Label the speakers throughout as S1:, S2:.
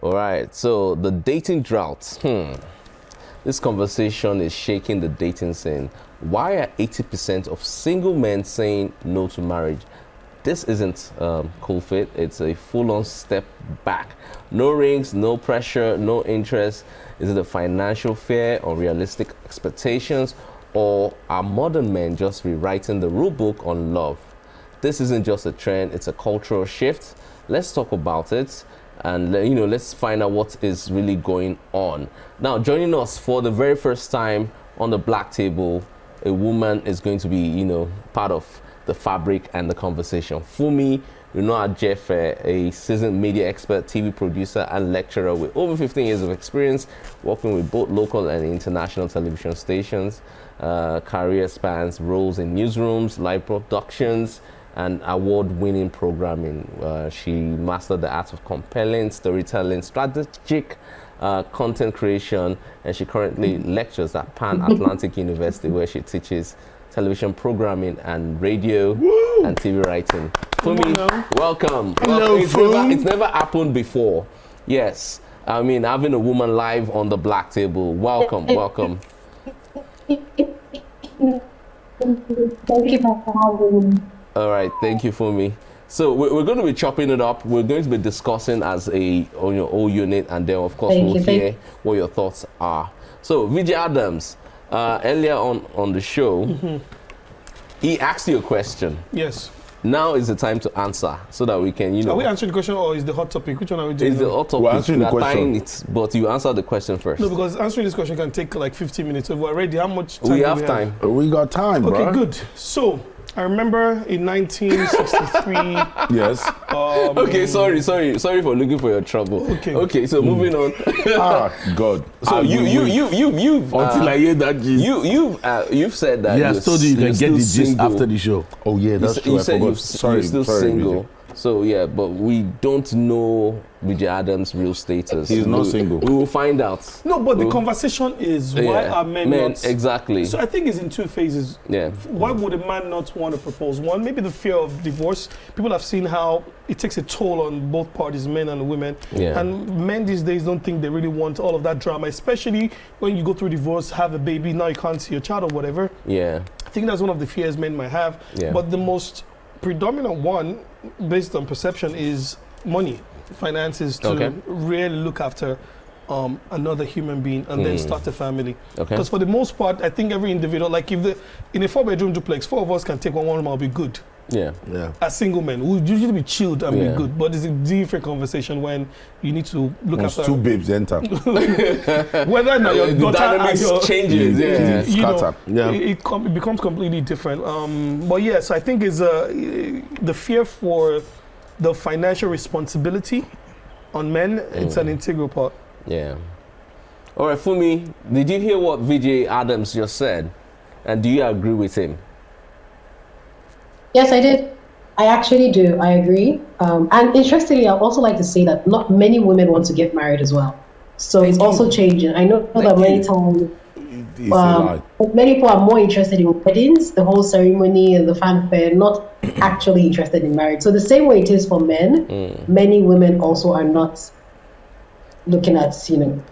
S1: All right, so the dating drought. This conversation is shaking the dating scene. Why are 80% of single men saying no to marriage? This isn't cool fit. It's a full-on step back. No rings, no pressure, no interest. Is it a financial fear, unrealistic expectations, or are modern men just rewriting the rule book on love? This isn't just a trend, it's a cultural shift. Let's talk about it and let's find out what is really going on. Now, joining us for the very first time on the Black Table, a woman is going to be, part of the fabric and the conversation. Funmi Unajefe, a seasoned media expert, TV producer, and lecturer with over 15 years of experience working with both local and international television stations. Career spans roles in newsrooms, live productions, and award-winning programming. She mastered the art of compelling storytelling, strategic content creation, and she currently lectures at Pan Atlantic University, where she teaches television programming and radio and TV writing. Funmi, welcome.
S2: Hello,
S1: it's never happened before. Yes, I mean, having a woman live on the Black Table. Welcome.
S3: Thank you for having me.
S1: All right, thank you, Funmi. So we're going to be chopping it up. We're going to be discussing as on your whole unit, and then of course we'll hear what your thoughts are. So Vijay Adams, earlier on the show, he asked you a question.
S2: Yes.
S1: Now is the time to answer so that we can,
S2: Are we answering the question or is the hot topic? Which one are we doing?
S1: It's the hot topic.
S4: We're answering the question.
S1: But you answer the question first.
S2: No, because answering this question can take like 15 minutes. So we're ready. How much time
S1: we
S2: do
S1: have time.
S4: We got time, bro.
S2: Okay, good. So I remember in 1963.
S4: Yes.
S1: Okay, sorry for looking for your trouble. Okay, so moving on.
S4: God.
S1: So you've
S4: until I hear that gist.
S1: you've said that.
S4: Yeah, I told you can get the gist
S1: single.
S4: after the show. Oh yeah, that's true.
S1: You said you're
S4: sorry,
S1: still single.
S4: Vijay.
S1: So yeah, but we don't know Vijay Adams' real status.
S4: He's not single.
S1: We will find out.
S2: No, but the conversation is why are men not?
S1: Exactly.
S2: So I think it's in two phases.
S1: Yeah.
S2: Why would a man not want to propose? One, maybe the fear of divorce. People have seen how it takes a toll on both parties, men and women.
S1: Yeah.
S2: And men these days don't think they really want all of that drama, especially when you go through divorce, have a baby, now you can't see your child or whatever.
S1: Yeah.
S2: I think that's one of the fears men might have.
S1: Yeah.
S2: But the most predominant one, based on perception, is money, finances, to really look after another human being and then start a family. Because for the most part, I think every individual, like if in a 4-bedroom duplex, 4 of us can take one room, I'll be good.
S1: Yeah.
S2: As single men, we'll usually be chilled and be good. But it's a different conversation when you need to look
S4: Once
S2: after
S4: 2 babes enter.
S2: whether now your
S1: the
S2: daughter and your
S1: changes.
S2: it becomes completely different. But yes, I think is the fear for the financial responsibility on men. It's an integral part.
S1: Yeah. All right, Funmi, did you hear what Vijay Adams just said? And do you agree with him?
S3: Yes, I did. I actually do. I agree. And interestingly, I'd also like to say that not many women want to get married as well. So it's also changing. I know that many times many people are more interested in weddings, the whole ceremony and the fanfare, not actually interested in marriage. So the same way it is for men, many women also are not looking at,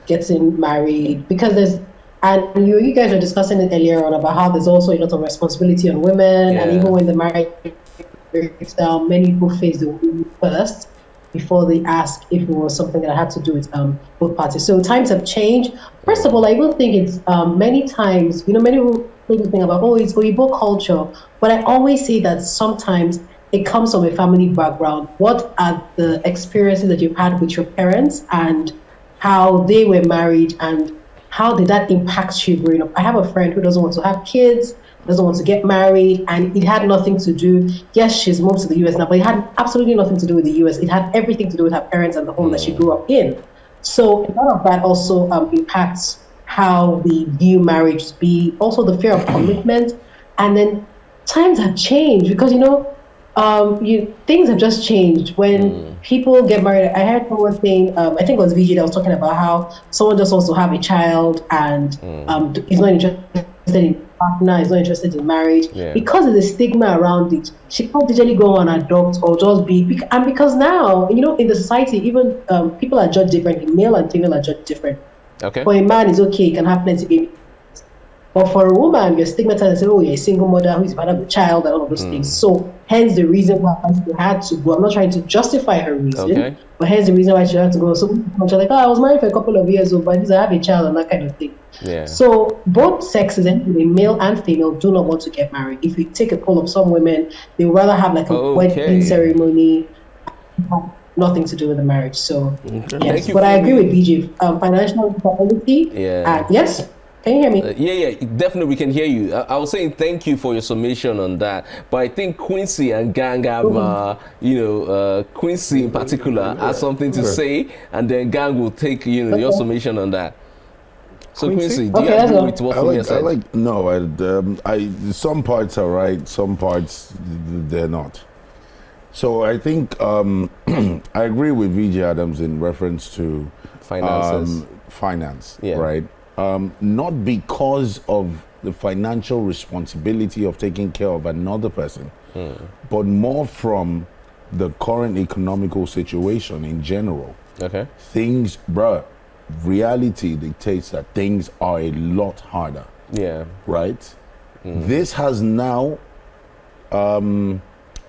S3: getting married because and you guys were discussing it earlier on about how there's also a lot of responsibility on women, and even when the marriage breaks down, many people face the woman first before they ask if it was something that had to do with both parties. So times have changed. First of all, I even think it's many times, many people think about, it's Oyibo culture, but I always say that sometimes it comes from a family background. What are the experiences that you've had with your parents and how they were married, and how did that impact you growing up? I have a friend who doesn't want to have kids, doesn't want to get married, and it had nothing to do. Yes, she's moved to the US now, but it had absolutely nothing to do with the US. It had everything to do with her parents and the home that she grew up in. So a lot of that also impacts how we view marriage to be. Also the fear of commitment, and then times have changed because things have just changed when people get married. I heard someone saying, I think it was VJ that was talking about how someone just wants to have a child and is not interested in partner is not interested in marriage, because of the stigma around it, she can't usually go and adopt or just be. And because now, in the society, even people are judged differently. Male and female are judged different.
S1: Okay.
S3: For a man, it's okay, he can have plenty of babies. But for a woman, you're stigmatized and say, oh, you're a single mother who's father of a child and all of those things. So hence the reason why she had to go. I'm not trying to justify her reason, but hence the reason why she had to go. So she's like, I was married for a couple of years, but I have a child and that kind of thing.
S1: Yeah.
S3: So both sexes, anyway, male and female, do not want to get married. If you take a poll of some women, they would rather have like a wedding ceremony, nothing to do with the marriage. So yes, but I agree with BJ. Financial stability.
S1: Yeah.
S3: Yes. Can you hear me?
S1: Yeah, definitely we can hear you. I was saying thank you for your submission on that, but I think Quincy and Gang have, Quincy in particular has something to say, and then Gang will take, your submission on that. So Quincy, do you agree with what Fumi said?
S4: Some parts are right, some parts they're not. So I think I agree with VJ Adams in reference to finance, right? Not because of the financial responsibility of taking care of another person, but more from the current economical situation in general.
S1: Okay.
S4: Reality dictates that things are a lot harder.
S1: Yeah.
S4: Right? This has now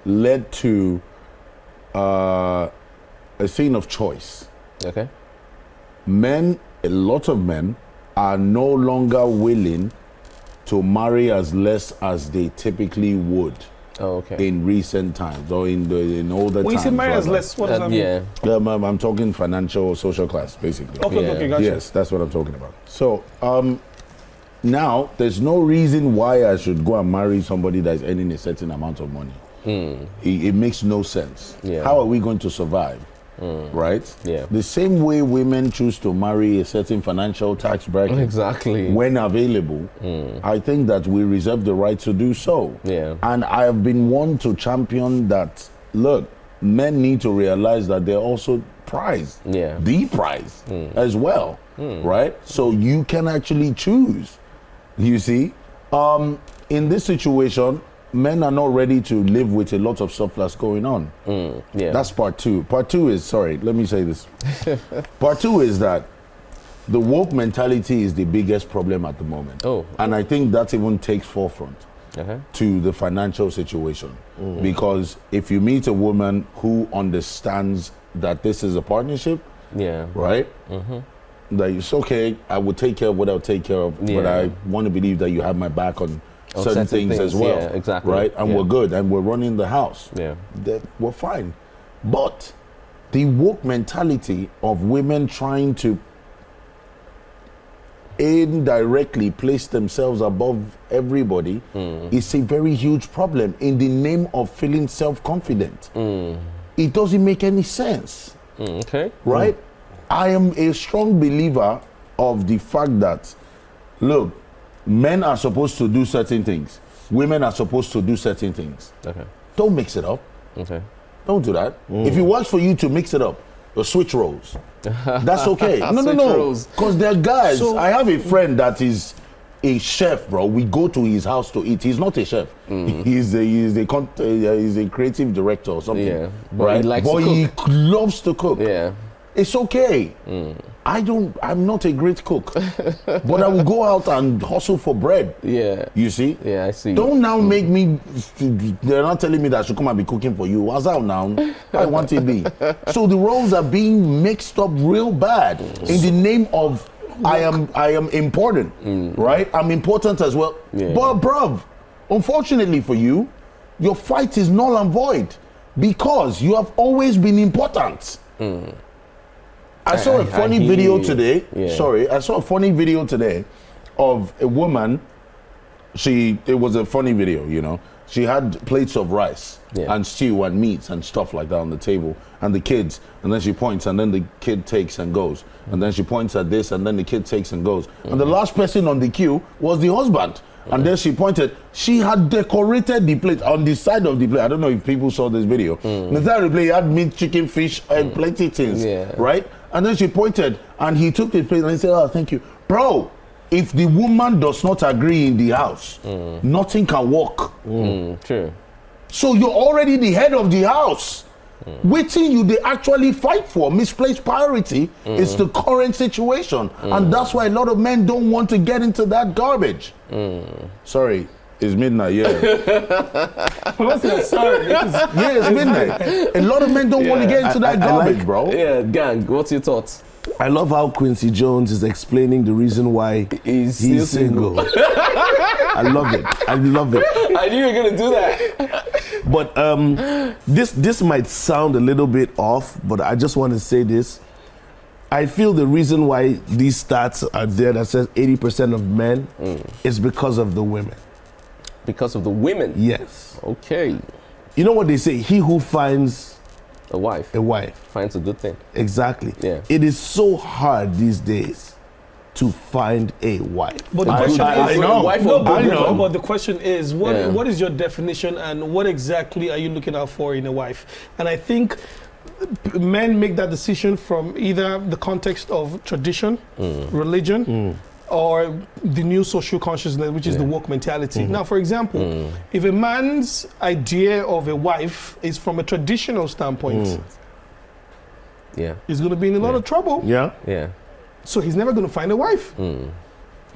S4: led to a scene of choice.
S1: Okay.
S4: A lot of men are no longer willing to marry as less as they typically would in recent times or in older times.
S2: When you say marry as less, what does that mean?
S4: I'm talking financial, social class, basically.
S2: Okay, gotcha.
S4: Yes, that's what I'm talking about. So now there's no reason why I should go and marry somebody that is earning a certain amount of money. It makes no sense. How are we going to survive? Right?
S1: Yeah.
S4: The same way women choose to marry a certain financial tax bracket when available, I think that we reserve the right to do so.
S1: Yeah.
S4: And I have been one to champion that, look, men need to realize that they're also prized.
S1: Yeah.
S4: The prize as well. Right? So you can actually choose. You see? In this situation, men are not ready to live with a lot of surplus going on. That's part two. Part two is, let me say this. Part two is that the woke mentality is the biggest problem at the moment. And I think that even takes forefront to the financial situation. Because if you meet a woman who understands that this is a partnership, right? That it's okay, I will take care of what I'll take care of, but I want to believe that you have my back on certain things as well,
S1: exactly.
S4: Right? And we're good, and we're running the house. We're fine. But the woke mentality of women trying to indirectly place themselves above everybody is a very huge problem in the name of feeling self-confident. It doesn't make any sense. Right? I am a strong believer of the fact that, look, men are supposed to do certain things. Women are supposed to do certain things. Don't mix it up. Don't do that. If it works for you to mix it up, switch roles. That's okay. No. Because there are guys. I have a friend that is a chef, bro. We go to his house to eat. He's not a chef. He's a creative director or something.
S1: But
S4: he loves to cook. It's okay. I'm not a great cook, but I will go out and hustle for bread. You see?
S1: I see.
S4: Don't now make me, they're not telling me that I should come and be cooking for you. What's out now? I want it be. So the roles are being mixed up real bad in the name of I am important, right? I'm important as well. But bruv, unfortunately for you, your fight is null and void because you have always been important. I saw a funny video today. I saw a funny video today of a woman. It was a funny video, She had plates of rice and stew and meats and stuff like that on the table, and the kids, and then she points, and then the kid takes and goes, and then she points at this, and then the kid takes and goes, and the last person on the queue was the husband. And then she pointed, she had decorated the plate on the side of the plate. I don't know if people saw this video. The side of the plate had meat, chicken, fish, and plenty things, right? And then she pointed, and he took the plate and he said, oh, thank you. Bro, if the woman does not agree in the house, nothing can work.
S1: True.
S4: So you're already the head of the house. Waiting you they actually fight for misplaced priority is the current situation, and that's why a lot of men don't want to get into that garbage. Sorry, it's midnight. Yeah.
S2: Sorry.
S4: It's midnight. A lot of men don't want to get into that garbage, bro.
S1: Yeah, gang. What's your thoughts?
S5: I love how Quincy Jones is explaining the reason why
S1: He's
S5: he's single. I love it. I love it.
S1: I knew you were gonna do that.
S5: But this might sound a little bit off, but I just want to say this. I feel the reason why these stats are there that says 80% of men is because of the women.
S1: Because of the women.
S5: Yes.
S1: Okay.
S5: You know what they say? He who finds
S1: A wife
S5: a wife.
S1: finds a good thing.
S5: Exactly.
S1: Yeah.
S5: It is so hard these days to find a wife.
S2: But the question is,
S1: Wife
S2: no,
S1: or
S2: but,
S1: good
S2: the,
S1: one?
S2: but the question is, what
S1: Yeah.
S2: what is your definition and what exactly are you looking out for in a wife? And I think men make that decision from either the context of tradition, religion, or the new social consciousness, which is the woke mentality. Now, for example, if a man's idea of a wife is from a traditional standpoint,
S1: Yeah.
S2: he's going to be in a lot of trouble.
S5: Yeah.
S1: Yeah.
S2: So he's never going to find a wife.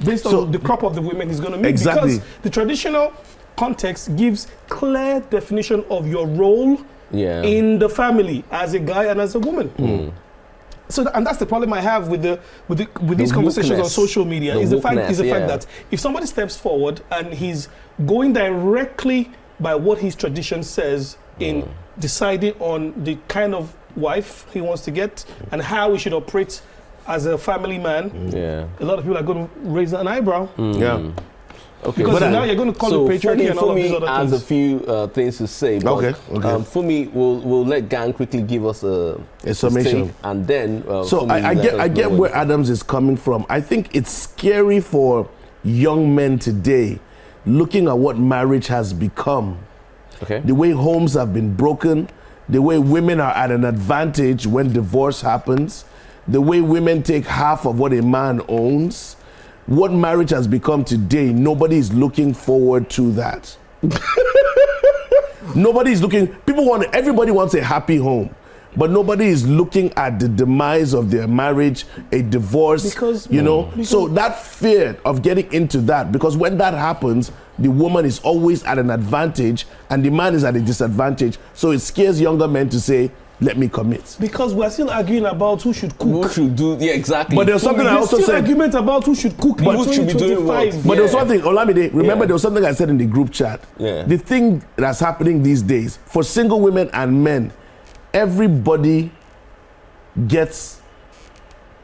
S2: Based
S5: So-
S2: on the crop of the women he's going to meet.
S5: Exactly.
S2: Because the traditional context gives clear definition of your role
S1: Yeah.
S2: in the family as a guy and as a woman. So and that's the problem I have with these conversations on
S1: wokeness.
S2: social media
S1: The
S2: is the fact
S1: wokeness,
S2: that if somebody steps forward and he's going directly by what his tradition says in deciding on the kind of wife he wants to get and how he should operate as a family man,
S1: Yeah.
S2: a lot of people are going to raise an eyebrow
S5: Yeah.
S1: Okay.
S2: because
S5: But
S2: now you're going to call it patriarchy and all of these other
S1: has
S2: things.
S1: a few things to say. But,
S5: Okay, okay.
S1: For me, we'll let Gang quickly give us a
S5: summation.
S1: take, and then.
S5: So I get where Adams is coming from. I think it's scary for young men today looking at what marriage has become.
S1: Okay.
S5: The way homes have been broken, the way women are at an advantage when divorce happens, the way women take half of what a man owns. What marriage has become today, nobody is looking forward to that. Everybody wants a happy home, but nobody is looking at the demise of their marriage, a divorce,
S2: Because-
S5: so that fear of getting into that, because when that happens, the woman is always at an advantage and the man is at a disadvantage. So it scares younger men to say, let me commit.
S2: Because we're still arguing about who should cook.
S1: Who should do? Yeah, exactly.
S5: But there's something I
S2: There's
S5: also
S2: still
S5: said.
S2: argument about who should cook
S1: But
S2: in
S1: who should be doing what?
S2: 2025.
S5: But there was
S1: Yeah.
S5: something, Olamide, remember
S1: Yeah.
S5: there was something I said in the group chat.
S1: Yeah.
S5: The thing that's happening these days, for single women and men, everybody gets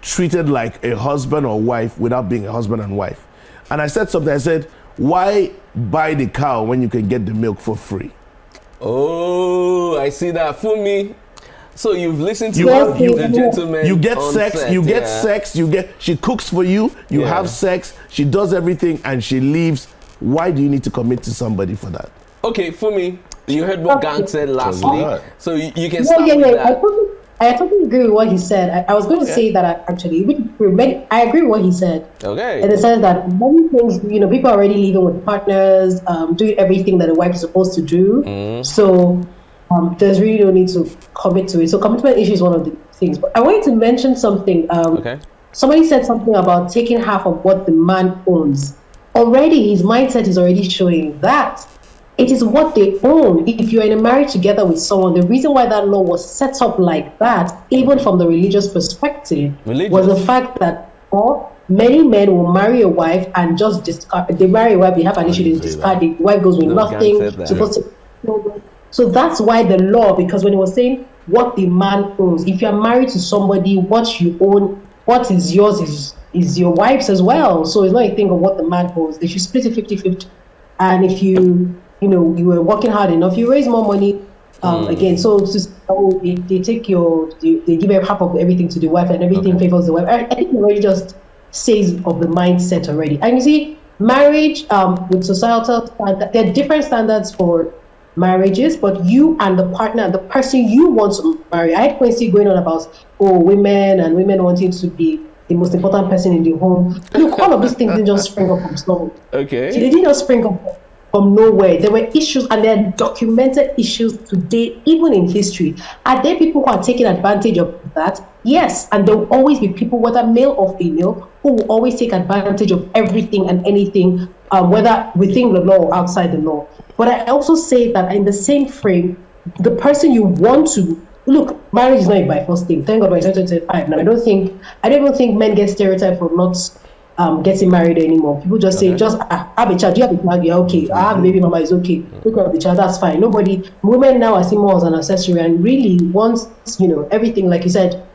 S5: treated like a husband or wife without being a husband and wife. And I said something, I said, why buy the cow when you can get the milk for free?
S1: Oh, I see that. For me, so you've listened to
S3: You-
S1: the gentleman.
S5: You get
S1: on
S5: sex,
S1: set,
S5: you get
S1: yeah.
S5: sex, she cooks for you, you
S1: Yeah.
S5: have sex, she does everything and she leaves. Why do you need to commit to somebody for that?
S1: Okay, for me, you heard what Gang said last week,
S4: that.
S1: so you can start
S3: Yeah.
S1: with that.
S3: I totally agree with what he said. I was going to say that I agree with what he said.
S1: Okay.
S3: In the sense that many things, people are already living with partners, doing everything that a wife is supposed to do. So there's really no need to commit to it. So commitment issue is one of the things. But I wanted to mention something.
S1: Okay.
S3: Somebody said something about taking half of what the man owns. Already, his mindset is already showing that it is what they own. If you're in a marriage together with someone, the reason why that law was set up like that, even from the religious perspective, was the fact that many men will marry a wife and just discard. They marry a wife, they have an issue, they discard. The wife goes with
S1: No,
S3: nothing.
S1: Gang said that.
S3: Supposed to. So that's why the law, because when it was saying what the man owns, if you're married to somebody, what you own, what is yours is your wife's as well. So it's not a thing of what the man owns. They should split it 50-50. And if you were working hard enough, you raise more money. Again, so they take they give half of everything to the wife and everything favors the wife. I think it already just says of the mindset already. And you see, marriage with societal standards, there are different standards for marriages, but you and the partner, the person you want to marry. I had Quincy going on about women wanting to be the most important person in the home. Look, all of these things didn't just spring up from somewhere.
S1: Okay.
S3: They didn't just spring up from nowhere. There were issues, and there are documented issues today, even in history. Are there people who are taking advantage of that? Yes, and there will always be people, whether male or female, who will always take advantage of everything and anything, whether within the law or outside the law. But I also say that in the same frame, the person you want to look, marriage is not a by force thing. Thank God by 2025. Now I don't even think men get stereotyped for not getting married anymore. People just say, just have a child, you have a child, you're okay. I have a baby mama, is okay. Look at the child, that's fine. Women now are seen more as an accessory, and really once, everything, like you said,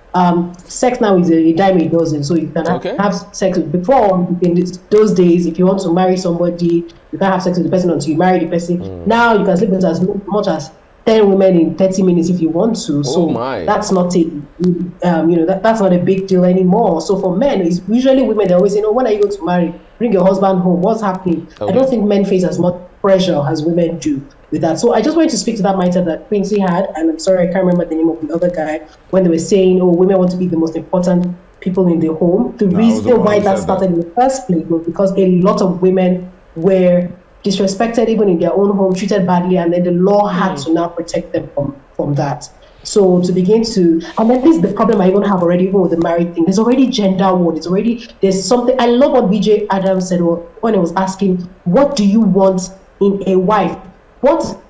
S3: sex now is a dime a dozen. So you can have sex before, in those days, if you want to marry somebody, you can't have sex with the person until you marry the person. Now you can sleep with as much as 10 women in 30 minutes if you want to. So that's not that's not a big deal anymore. So for men, it's usually women, they always say, when are you going to marry? Bring your husband home. What's happening? I don't think men face as much pressure as women do with that. So I just wanted to speak to that mindset that Quincy had, and I'm sorry, I can't remember the name of the other guy, when they were saying, women want to be the most important people in the home. The reason why that started in the first place was because a lot of women were disrespected even in their own home, treated badly, and then the law had to now protect them from that. So to begin to, and then this is the problem I even have already, even with the married thing. There's already gender war. There's something. I love what BJ Adams said when he was asking, what do you want in a wife? What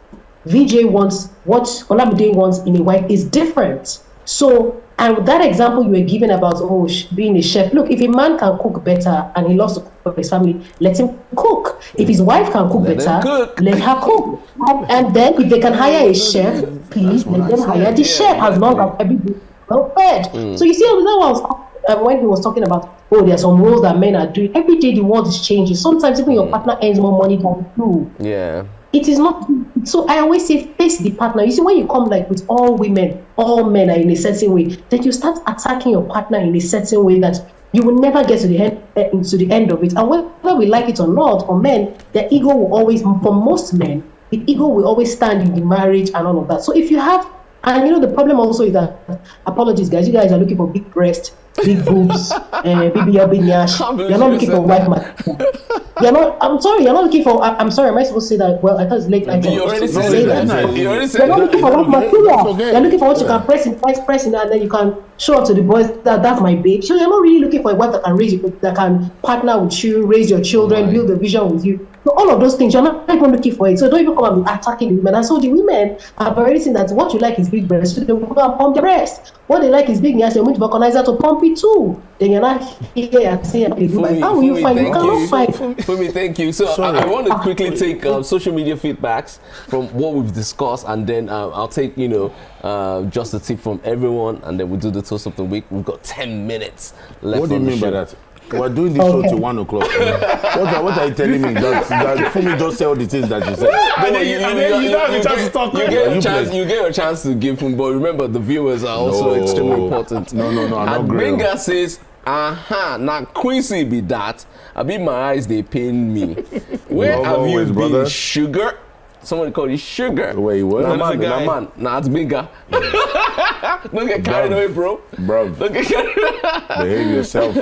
S3: VJ wants, what Olamide wants in a wife is different. So, and that example you were giving about being a chef, look, if a man can cook better and he loves to cook for his family, let him cook. If his wife can cook better, let her cook. And then if they can hire a chef, please let them hire the chef, as long as everybody is well fed. So you see, when he was talking about, there are some roles that men are doing, every day the world is changing. Sometimes even your partner earns more money than you.
S1: Yeah.
S3: It is not. So I always say, face the partner. You see, when you come with all women, all men are in a certain way, then you start attacking your partner in a certain way that you will never get to the end of it. And whether we like it or not, for men, their ego will always, for most men, the ego will always stand in the marriage and all of that. So if you have, and the problem also is that, apologies guys, you guys are looking for big breasts, big boobs, baby yash. You're not looking for wife material. I'm sorry, you're not looking for, I'm sorry, am I supposed to say that? Well, I thought it's late.
S1: You already said that.
S3: You're not looking for wife material. You're looking for what you can press in, and then you can show up to the boys that that's my babe. So you're not really looking for a wife that can raise you, that can partner with you, raise your children, build a vision with you. So all of those things, you're not even looking for it. So don't even come and be attacking the women. And so the women have already seen that what you like is big breasts, so they will go and pump the breast. What they like is big nails, they're going to vulcanizer to pump it too. Then you're not here and saying, how will you find? You cannot find.
S1: Fumi, thank you. So I want to quickly take social media feedbacks from what we've discussed, and then I'll take, just a tip from everyone, and then we'll do the toast of the week. We've got 10 minutes left.
S4: What do you mean by that? We're doing this show till 1 o'clock. What are you telling me? That Fumi just say all the things that you said.
S2: And then you don't have a chance to talk.
S1: You get a chance to give him, but remember the viewers are also extremely important.
S4: No, I'm not great.
S1: Benga says, now Quincy be that. I be my eyes, they pain me. Where have you been, brother? Sugar? Somebody called you Sugar.
S4: Wait, what?
S1: Nah, it's bigger. Don't get carried away, bro. Don't get carried away.
S4: Behave yourself.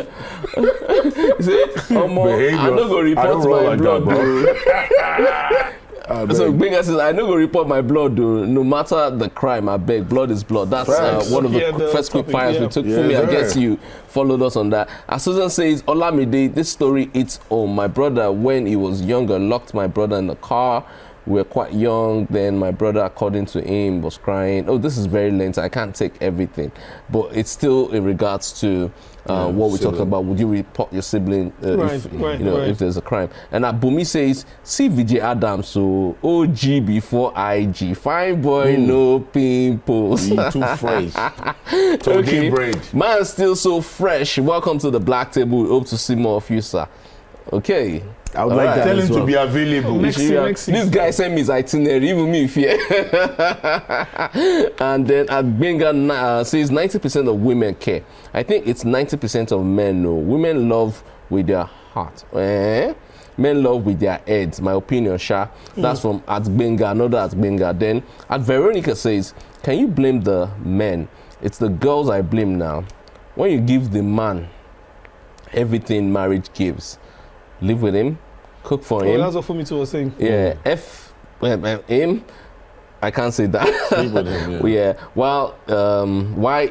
S1: See, I'm not going to report my blood, bro. So Benga says, I not going to report my blood, dude. No matter the crime, I beg. Blood is blood. That's one of the first quick fires we took. For me, I guess you followed us on that. As Susan says, Olamide, this story hits home. My brother, when he was younger, locked my brother in the car. We were quite young then. My brother, according to him, was crying. Oh, this is very lengthy. I can't take everything. But it's still in regards to what we talked about. Would you report your sibling if there's a crime? And Bumi says, see VJ Adams, so OG before IG. Fine boy, no pimples.
S4: Too fresh.
S1: Okay. Man, still so fresh. Welcome to the Black Table. We hope to see more of you, sir. Okay.
S4: I would like that. Tell him to be available.
S1: This guy sent me his itinerary, even me fear. And then Benga says 90% of women care. I think it's 90% of men know. Women love with their heart. Men love with their heads. My opinion, Sha. That's from Benga, another Benga. Then Veronica says, can you blame the men? It's the girls I blame now. When you give the man everything marriage gives. Live with him, cook for him.
S2: That's what Fumi was saying.
S1: Yeah, him. I can't say that.
S4: Live with him,
S1: yeah. Well, why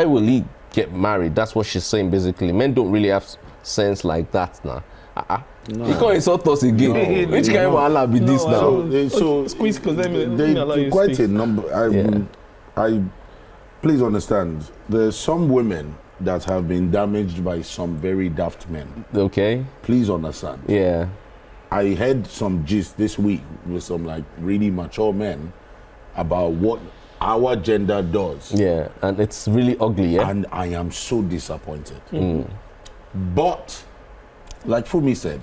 S1: will he get married? That's what she's saying basically. Men don't really have sense like that now. No. You can't insult us again. Which kind of Allah be this now?
S2: So squeeze, because let me allow you
S4: quite
S2: speak.
S4: a number. Please understand. There's some women that have been damaged by some very daft men.
S1: Okay.
S4: Please understand.
S1: Yeah.
S4: I heard some gist this week with some like really mature men about what our gender does.
S1: Yeah, and it's really ugly. Yeah.
S4: And I am so disappointed. But, like Fumi said,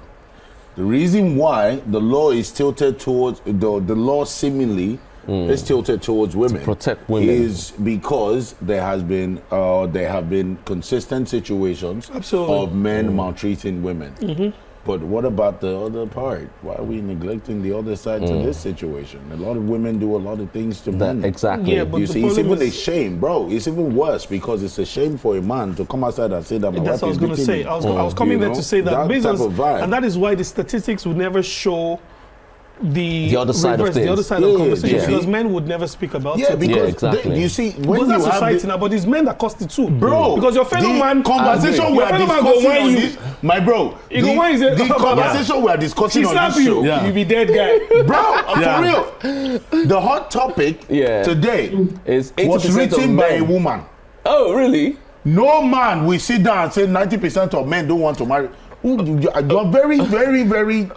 S4: the reason why the law is tilted towards the law seemingly is tilted towards women
S1: to protect women
S4: is because there have been consistent situations of men maltreating women. But what about the other part? Why are we neglecting the other side to this situation? A lot of women do a lot of things to men.
S1: Exactly.
S2: Yeah, but
S4: you see, it's even a shame, bro. It's even worse because it's a shame for a man to come outside and say that my
S2: That's
S4: wife
S2: what I was
S4: is
S2: going to say. I was coming there to say that, based
S4: type
S2: on,
S4: of vibe.
S2: and that is why the statistics would never show the
S1: other side of things.
S2: the other side of conversation,
S4: yeah.
S2: because men would never speak about it.
S4: Because
S1: exactly.
S4: you see, when
S2: Because
S4: you
S2: that's
S4: have
S2: society now, but it's men that cost it too,
S4: bro.
S2: Because your fellow man
S4: conversation we
S2: your
S4: are
S2: fellow man
S4: discussing
S2: go whine
S4: on
S2: you.
S4: this, my bro. The conversation we are discussing
S2: She
S4: on
S2: slap
S4: this
S2: you,
S4: show,
S2: you be dead guy,
S4: bro. For real, the hot topic today
S1: is 80%
S4: was written
S1: of
S4: by
S1: men.
S4: a woman.
S1: Oh, really?
S4: No man will sit down and say 90% of men don't want to marry. You're very, very, very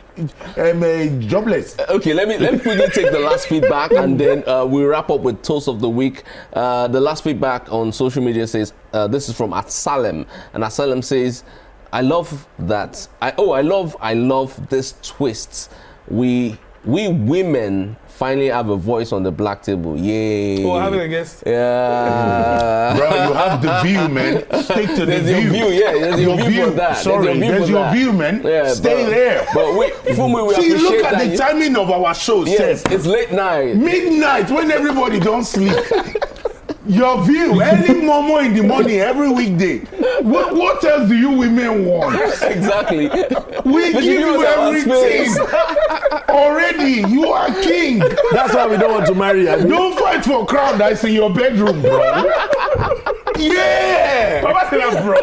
S4: jobless.
S1: Okay, let me quickly take the last feedback and then we'll wrap up with Toast of the Week. The last feedback on social media says, this is from Atsalem, and Atsalem says, I love that. I love this twist. We women finally have a voice on the black table. Yay.
S2: Oh, having a guest.
S1: Yeah.
S4: Bro, you have the view, man. Stick to
S1: There's
S4: the
S1: your view, yeah. There's your view for that.
S4: Sorry, there's your view, man.
S1: Yeah,
S4: Stay there.
S1: But wait, Fumi, we
S4: See,
S1: appreciate
S4: look at
S1: that.
S4: the timing of our show,
S1: Yes,
S4: Seth.
S1: it's late night.
S4: Midnight, when everybody don't sleep. Your view, early momo in the morning, every weekday. What else do you women want?
S1: Exactly.
S4: We give you everything. Already, you are king.
S5: That's why we don't want to marry.
S4: Don't fight for crown that's in your bedroom, bro. Yeah.
S2: Papa said that, bro.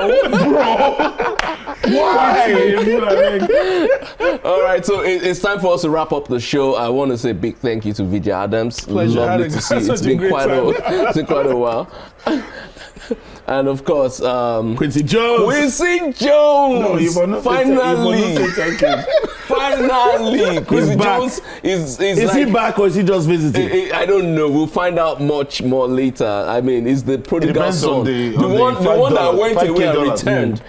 S4: Why?
S1: All right, so it's time for us to wrap up the show. I want to say a big thank you to Vijay Adams.
S2: Pleasure.
S1: Lovely to see you. It's been quite a while. And of course,
S5: Quincy Jones.
S1: Quincy Jones.
S4: No,
S1: finally, finally, Quincy Jones is like,
S5: he back or is he just visiting?
S1: I don't know. We'll find out much more later. I mean, it's the prodigal son, the one that went away and returned.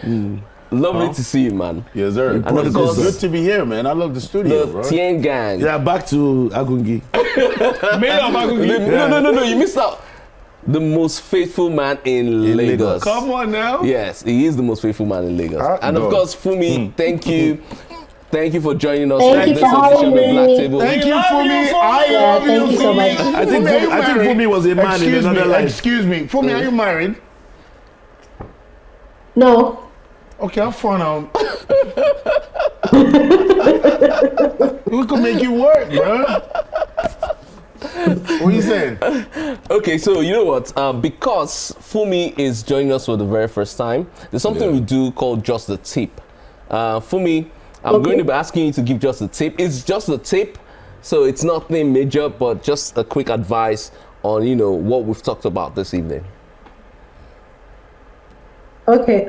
S1: Lovely to see you, man.
S4: Yes, sir.
S1: And of course,
S4: good to be here, man. I love the studio,
S1: the
S4: bro.
S1: Tien Gang.
S5: Yeah, back to Agungi.
S1: No, you missed out. The most faithful man in Lagos.
S2: Come on now.
S1: Yes, he is the most faithful man in Lagos. And of
S4: God.
S1: course, Fumi, thank you. Thank you for joining us.
S3: Thank you
S1: this
S3: for having
S1: edition of
S3: me.
S1: Black Table.
S4: Thank you, Fumi. I
S3: Yeah,
S4: love you,
S3: thank you so
S4: Fumi.
S3: much.
S5: I think Fumi was a man in another life.
S4: Excuse me. Fumi, are you married?
S3: No.
S4: Okay, have fun now. We could make it work, bro. What are you saying?
S1: Okay, so you know what? Because Fumi is joining us for the very first time, there's something we do called Just the Tip. Fumi, I'm going to be asking you to give just a tip. It's just a tip, so it's nothing major, but just a quick advice on, what we've talked about this evening.
S3: Okay.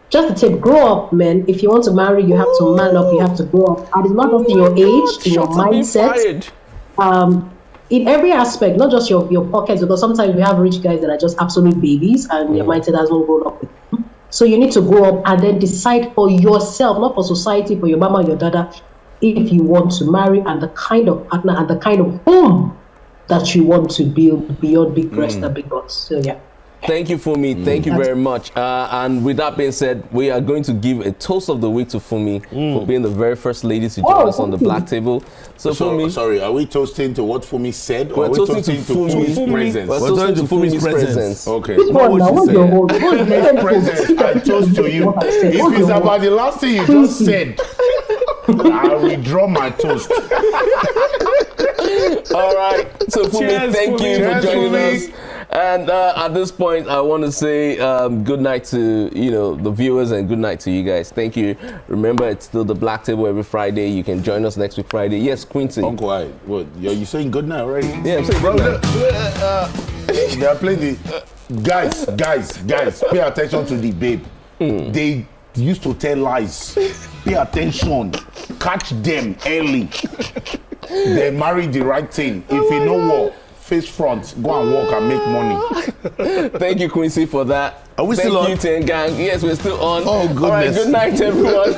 S3: Just a tip, grow up, man. If you want to marry, you have to man up, you have to grow up. And it's not just in your age, in your mindset. In every aspect, not just your pockets, because sometimes we have rich guys that are just absolute babies and their mindset hasn't grown up with them. So you need to grow up and then decide for yourself, not for society, for your mama, your dada, if you want to marry and the kind of partner and the kind of home that you want to build beyond big breasts and big butts. So yeah.
S1: Thank you, Fumi. Thank you very much. And with that being said, we are going to give a toast of the week to Fumi for being the very first lady to join us on the Black Table. So Fumi,
S4: sorry, are we toasting to what Fumi said?
S1: We're
S4: or are we
S1: toasting to
S4: Fumi's
S1: Fumi.
S4: presence?
S1: We're toasting to Fumi's presence.
S4: Okay.
S3: Which one now? What's your hold?
S4: Presence, I toast to you. If it's about the last thing you just said, I'll withdraw my toast.
S1: All right. So Fumi, thank you for joining us. And at this point, I want to say good night to the viewers and good night to you guys. Thank you. Remember, it's still the Black Table every Friday. You can join us next week Friday. Yes, Quincy.
S4: Uncle, what? You saying good night already?
S1: Yeah, I'm saying good night.
S4: They are playing the guys. Pay attention to the babe. They used to tell lies. Pay attention. Catch them early. They marry the right thing. If you know what. Face front, go and walk and make money.
S1: Thank you, Quincy, for that.
S5: Are we
S1: Thank
S5: still on?
S1: you, Ten Gang. Yes, we're still on.
S5: Oh, goodness.
S1: All right, good night, everyone.